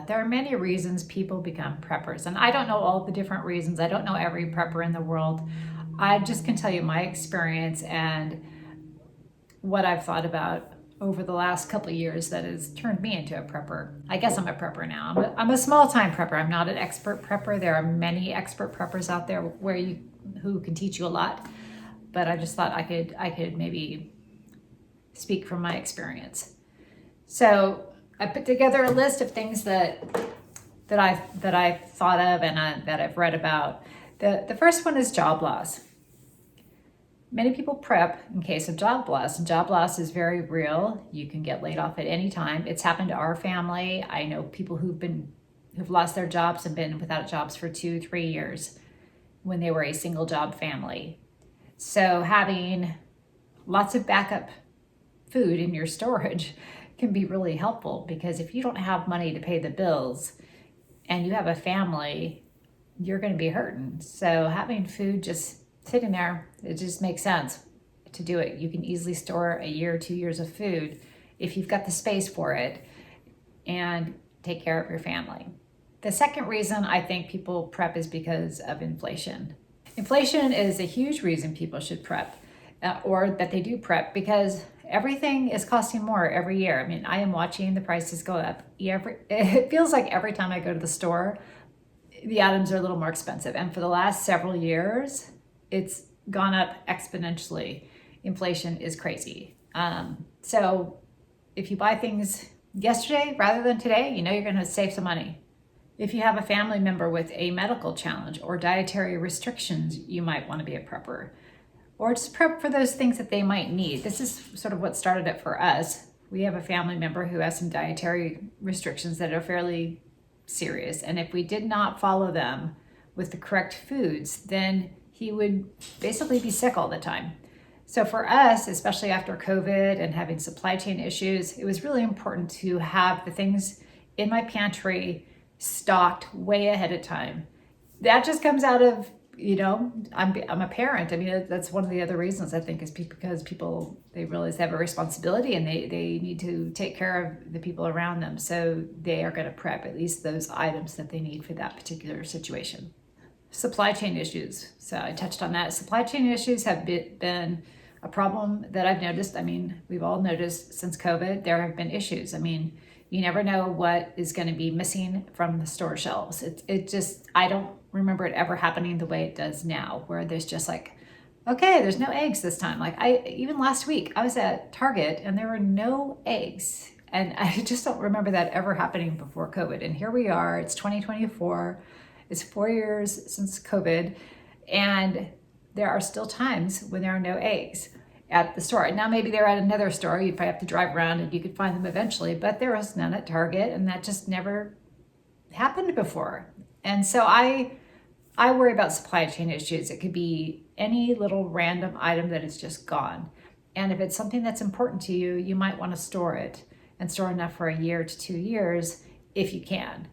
There are many reasons people become preppers, and I don't know all the different reasons. I don't know every prepper in the world. I just can tell you my experience and what I've thought about over the last couple of years that has turned me into a prepper. I guess I'm a prepper now. I'm a small-time prepper. I'm not an expert prepper. There are many expert preppers out there who can teach you a lot, but I just thought I could maybe speak from my experience. So I put together a list of things that I've thought of and that I've read about. The first one is job loss. Many people prep in case of job loss, and job loss is very real. You can get laid off at any time. It's happened to our family. I know people who've lost their jobs and been without jobs for 2-3 years when they were a single job family. So having lots of backup food in your storage can be really helpful, because if you don't have money to pay the bills and you have a family, you're going to be hurting. So having food just sitting there, it just makes sense to do it. You can easily store a year or 2 years of food if you've got the space for it, and take care of your family. The second reason I think people prep is because of inflation. Inflation is a huge reason people should prep, or that they do prep, because everything is costing more every year. I mean, I am watching the prices go up. It feels like every time I go to the store, the items are a little more expensive. And for the last several years, it's gone up exponentially. Inflation is crazy. So if you buy things yesterday rather than today, you know you're going to save some money. If you have a family member with a medical challenge or dietary restrictions, you might want to be a prepper. Or just prep for those things that they might need. This is sort of what started it for us. We have a family member who has some dietary restrictions that are fairly serious. And if we did not follow them with the correct foods, then he would basically be sick all the time. So for us, especially after COVID and having supply chain issues, it was really important to have the things in my pantry stocked way ahead of time. That just comes out of, I'm a parent. I mean, that's one of the other reasons, I think, is because people, they realize they have a responsibility and they need to take care of the people around them. So they are going to prep at least those items that they need for that particular situation. Supply chain issues. So I touched on that. Supply chain issues have been a problem that I've noticed. I mean, we've all noticed since COVID, there have been issues. I mean, you never know what is going to be missing from the store shelves. I don't remember it ever happening the way it does now, where there's just like, okay, there's no eggs this time. Like even last week, I was at Target and there were no eggs. And I just don't remember that ever happening before COVID. And here we are, it's 2024. It's 4 years since COVID, and there are still times when there are no eggs at the store. Now maybe they're at another store, you probably have to drive around and you could find them eventually, but there was none at Target, and that just never happened before. And so I worry about supply chain issues. It could be any little random item that is just gone. And if it's something that's important to you, you might want to store it and store enough for a year to 2 years if you can.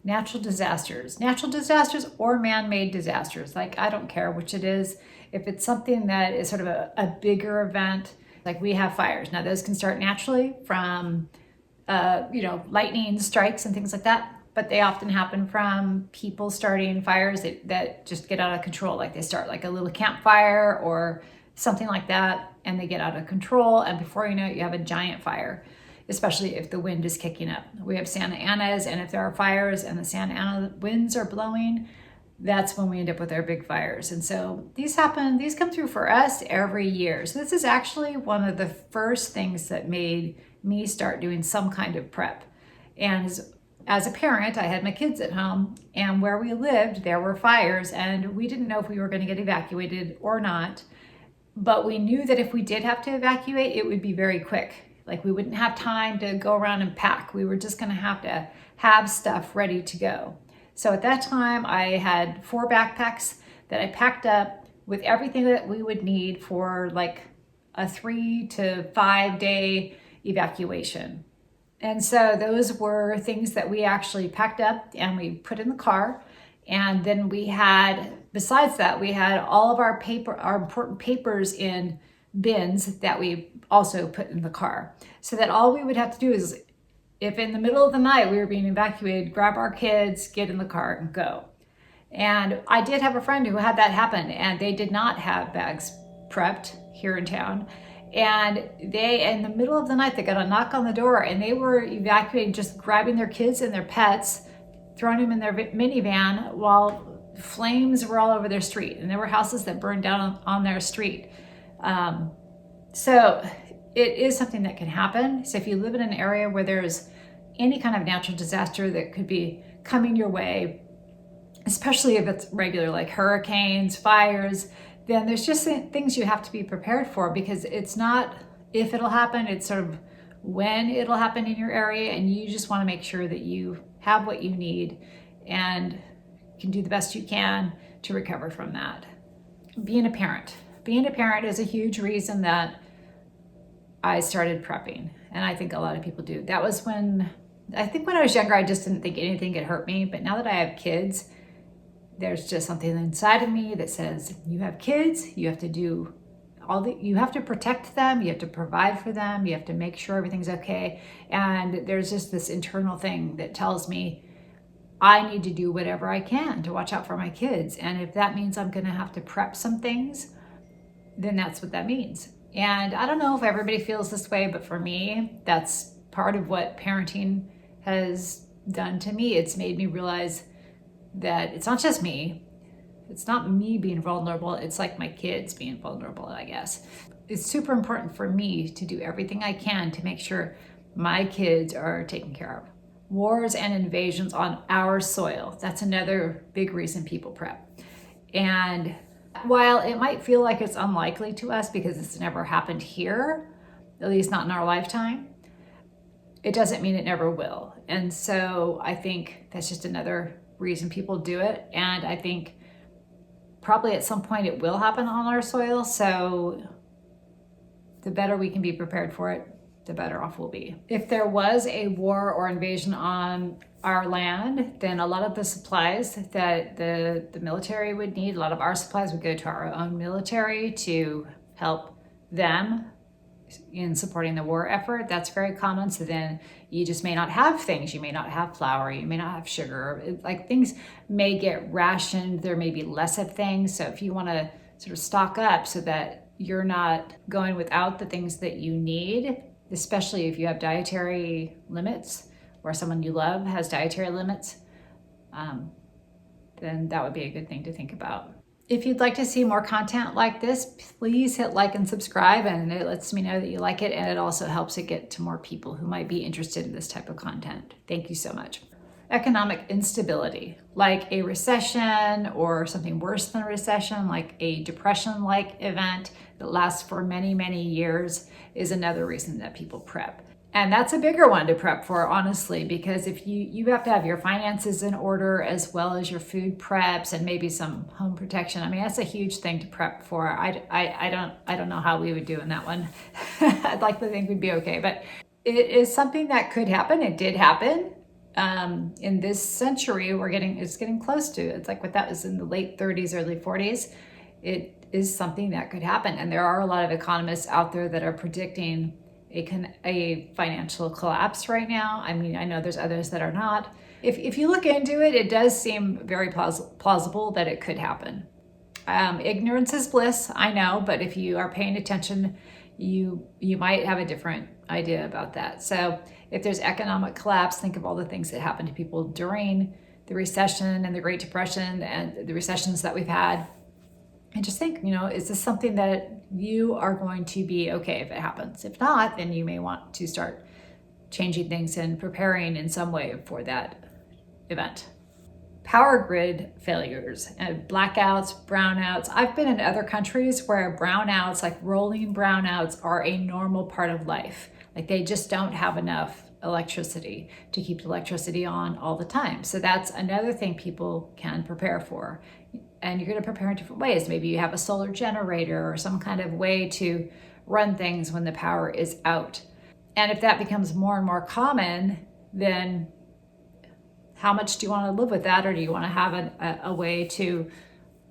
Natural disasters or man-made disasters. Like, I don't care which it is. If it's something that is sort of a bigger event, like we have fires. Now those can start naturally from, lightning strikes and things like that. But they often happen from people starting fires that just get out of control. Like they start like a little campfire or something like that, and they get out of control. And before you know it, you have a giant fire, especially if the wind is kicking up. We have Santa Anas, and if there are fires and the Santa Ana winds are blowing, that's when we end up with our big fires. And so these come through for us every year. So this is actually one of the first things that made me start doing some kind of prep. And as a parent, I had my kids at home, and where we lived, there were fires, and we didn't know if we were going to get evacuated or not. But we knew that if we did have to evacuate, it would be very quick. Like, we wouldn't have time to go around and pack. We were just going to have stuff ready to go. So at that time, I had 4 backpacks that I packed up with everything that we would need for like a 3 to 5 day evacuation. And so those were things that we actually packed up and we put in the car. And then besides that, we had all of our important papers in bins that we also put in the car, so that all we would have to do is, if in the middle of the night we were being evacuated, grab our kids, get in the car and go. And I did have a friend who had that happen, and they did not have bags prepped here in town. And they, in the middle of the night, they got a knock on the door and they were evacuating, just grabbing their kids and their pets, throwing them in their minivan while flames were all over their street. And there were houses that burned down on their street. So it is something that can happen. So if you live in an area where there's any kind of natural disaster that could be coming your way, especially if it's regular, like hurricanes, fires, then there's just things you have to be prepared for, because it's not if it'll happen, it's sort of when it'll happen in your area, and you just want to make sure that you have what you need and can do the best you can to recover from that. Being a parent is a huge reason that I started prepping, and I think a lot of people do. That was when I was younger, I just didn't think anything could hurt me, but now that I have kids, there's just something inside of me that says, you have kids, you have to do you have to protect them, you have to provide for them, you have to make sure everything's okay. And there's just this internal thing that tells me I need to do whatever I can to watch out for my kids. And if that means I'm going to have to prep some things, then that's what that means. And I don't know if everybody feels this way, but for me, that's part of what parenting has done to me. It's made me realize that it's not just me. It's not me being vulnerable. It's like my kids being vulnerable, I guess. It's super important for me to do everything I can to make sure my kids are taken care of. Wars and invasions on our soil. That's another big reason people prep. And while it might feel like it's unlikely to us because it's never happened here, at least not in our lifetime, it doesn't mean it never will. And so I think that's just another reason people do it. And I think probably at some point it will happen on our soil. So the better we can be prepared for it, the better off we'll be. If there was a war or invasion on our land, then a lot of the supplies that the military would need, a lot of our supplies would go to our own military to help them in supporting the war effort. That's very common. So then you just may not have things. You may not have flour. You may not have sugar. Like things may get rationed. There may be less of things. So if you want to sort of stock up so that you're not going without the things that you need, especially if you have dietary limits or someone you love has dietary limits, then that would be a good thing to think about. If you'd like to see more content like this, please hit like and subscribe, and it lets me know that you like it, and it also helps it get to more people who might be interested in this type of content. Thank you so much. Economic instability, like a recession or something worse than a recession, like a depression-like event that lasts for many, many years, is another reason that people prep. And that's a bigger one to prep for, honestly, because if you have to have your finances in order as well as your food preps and maybe some home protection. I mean, that's a huge thing to prep for. I don't know how we would do in that one. I'd like to think we'd be okay, but it is something that could happen. It did happen. In this century, it's getting close to. It's like what that was in the late 30s, early 40s. It is something that could happen. And there are a lot of economists out there that are predicting a financial collapse right now. I mean, I know there's others that are not. If you look into it, it does seem very plausible that it could happen. Ignorance is bliss, I know, but if you are paying attention, you might have a different idea about that. So if there's economic collapse, think of all the things that happened to people during the recession and the Great Depression and the recessions that we've had. And just think, is this something that you are going to be okay if it happens? If not, then you may want to start changing things and preparing in some way for that event. Power grid failures and blackouts, brownouts. I've been in other countries where brownouts, like rolling brownouts, are a normal part of life. Like they just don't have enough electricity to keep the electricity on all the time. So that's another thing people can prepare for. And you're going to prepare in different ways. Maybe you have a solar generator or some kind of way to run things when the power is out. And if that becomes more and more common, then how much do you want to live with that? Or do you want to have a way to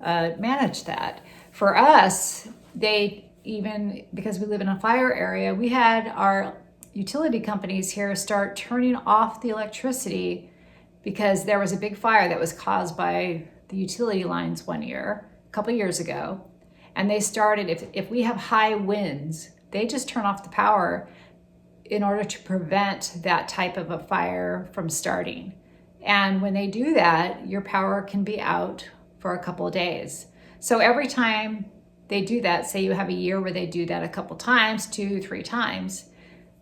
manage that? For us, because we live in a fire area, we had our utility companies here start turning off the electricity because there was a big fire that was caused by the utility lines a couple years ago. And they started, if we have high winds, they just turn off the power in order to prevent that type of a fire from starting. And when they do that, your power can be out for a couple of days. So every time they do that, say you have a year where they do that a couple times, 2-3 times,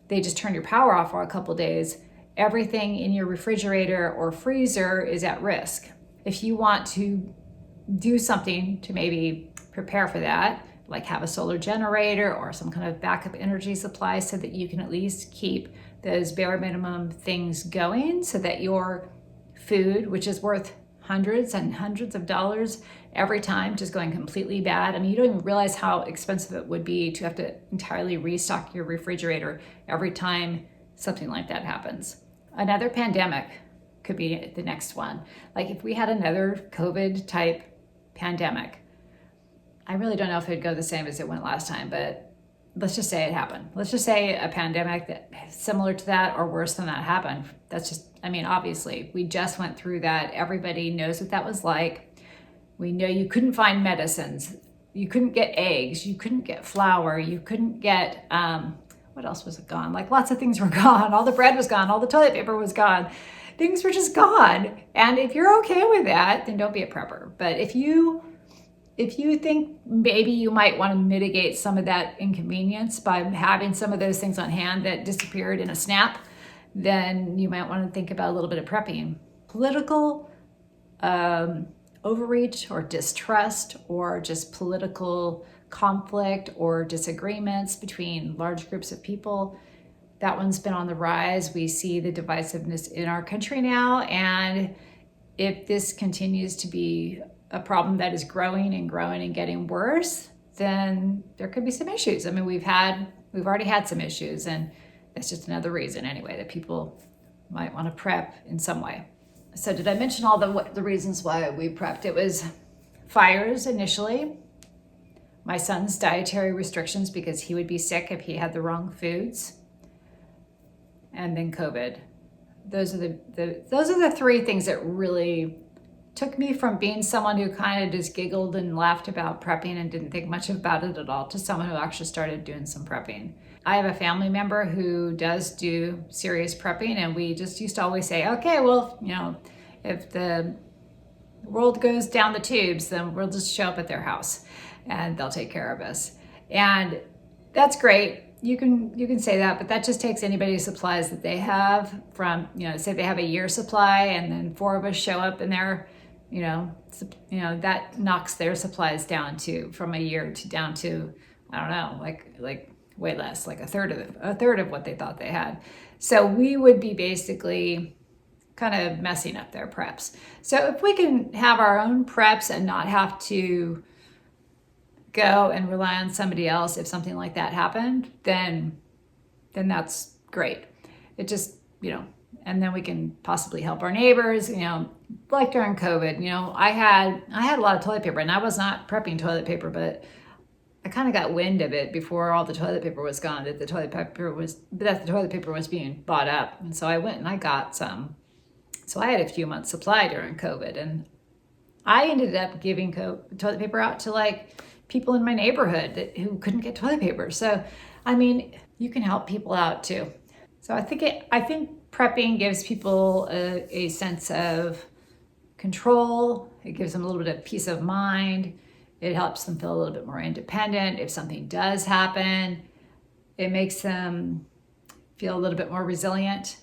they just turn your power off for a couple of days, everything in your refrigerator or freezer is at risk. If you want to do something to maybe prepare for that, like have a solar generator or some kind of backup energy supply so that you can at least keep those bare minimum things going so that your food, which is worth hundreds and hundreds of dollars every time, just going completely bad. I mean, you don't even realize how expensive it would be to have to entirely restock your refrigerator every time something like that happens. Another pandemic could be the next one. Like if we had another COVID type pandemic, I really don't know if it'd go the same as it went last time, but let's just say it happened. Let's just say a pandemic that similar to that or worse than that happened. That's just, I mean, obviously we just went through that. Everybody knows what that was like. We know you couldn't find medicines. You couldn't get eggs. You couldn't get flour. You couldn't get, what else was gone? Like lots of things were gone. All the bread was gone. All the toilet paper was gone. Things were just gone. And if you're okay with that, then don't be a prepper. But if you think maybe you might want to mitigate some of that inconvenience by having some of those things on hand that disappeared in a snap, then you might want to think about a little bit of prepping. Political overreach or distrust or just political conflict or disagreements between large groups of people, that one's been on the rise. We see the divisiveness in our country now, and if this continues to be a problem that is growing and getting worse, then there could be some issues. I mean, we've already had some issues, and that's just another reason anyway that people might want to prep in some way. So did I mention all the reasons why we prepped? It was fires initially, my son's dietary restrictions because he would be sick if he had the wrong foods, and then COVID. Those are the three things that really took me from being someone who kind of just giggled and laughed about prepping and didn't think much about it at all to someone who actually started doing some prepping. I have a family member who does do serious prepping, and we just used to always say, okay, well, you know, if the world goes down the tubes, then we'll just show up at their house and they'll take care of us. And that's great. You can say that, but that just takes anybody's supplies that they have from, you know, say they have a year's supply and then 4 of us show up and they're, you know, that knocks their supplies down from a year to down to, I don't know, like way less, like a third of what they thought they had. So we would be basically kind of messing up their preps. So if we can have our own preps and not have to go and rely on somebody else if something like that happened, then that's great. It just, you know, and then we can possibly help our neighbors, you know, like during COVID, you know, I had a lot of toilet paper, and I was not prepping toilet paper, but I kind of got wind of it before all the toilet paper was gone, that the toilet paper was being bought up. And so I went and I got some. So I had a few months supply during COVID, and I ended up giving toilet paper out to like people in my neighborhood who couldn't get toilet paper. So, I mean, you can help people out too. So I think prepping gives people a sense of control. It gives them a little bit of peace of mind. It helps them feel a little bit more independent. If something does happen, it makes them feel a little bit more resilient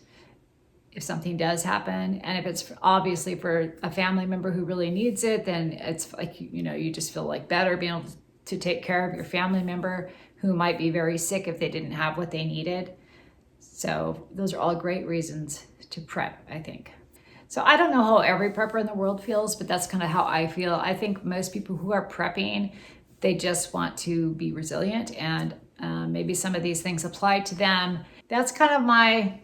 if something does happen. And if it's obviously for a family member who really needs it, then it's like, you know, you just feel like better being able to take care of your family member who might be very sick if they didn't have what they needed. So those are all great reasons to prep, I think. So I don't know how every prepper in the world feels, but that's kind of how I feel. I think most people who are prepping, they just want to be resilient, and maybe some of these things apply to them. That's kind of my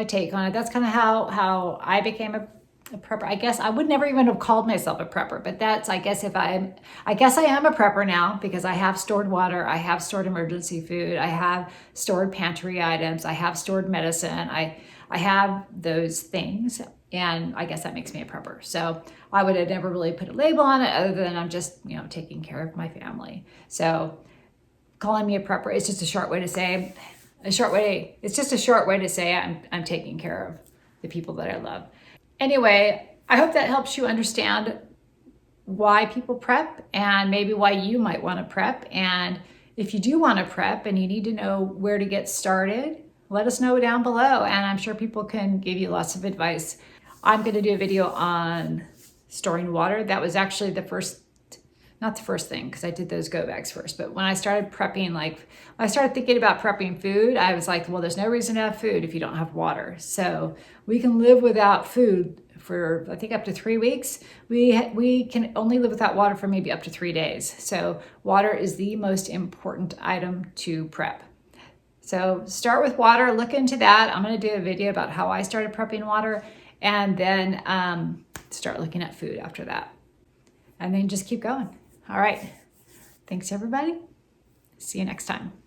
take on it. That's kind of how I became a prepper. I guess I would never even have called myself a prepper, but that's, I guess I guess I am a prepper now because I have stored water, I have stored emergency food, I have stored pantry items, I have stored medicine, I have those things, and I guess that makes me a prepper. So I would have never really put a label on it other than I'm just, you know, taking care of my family. So calling me a prepper is just a short way to say, it's just a short way to say I'm taking care of the people that I love. Anyway, I hope that helps you understand why people prep and maybe why you might want to prep. And if you do want to prep and you need to know where to get started, let us know down below. And I'm sure people can give you lots of advice. I'm going to do a video on storing water. That was actually not the first thing, because I did those go bags first. But when I started prepping, when I started thinking about prepping food, I was like, well, there's no reason to have food if you don't have water. So we can live without food for, I think, up to 3 weeks. We can only live without water for maybe up to 3 days. So water is the most important item to prep. So start with water, look into that. I'm going to do a video about how I started prepping water, and then start looking at food after that. And then just keep going. All right. Thanks, everybody. See you next time.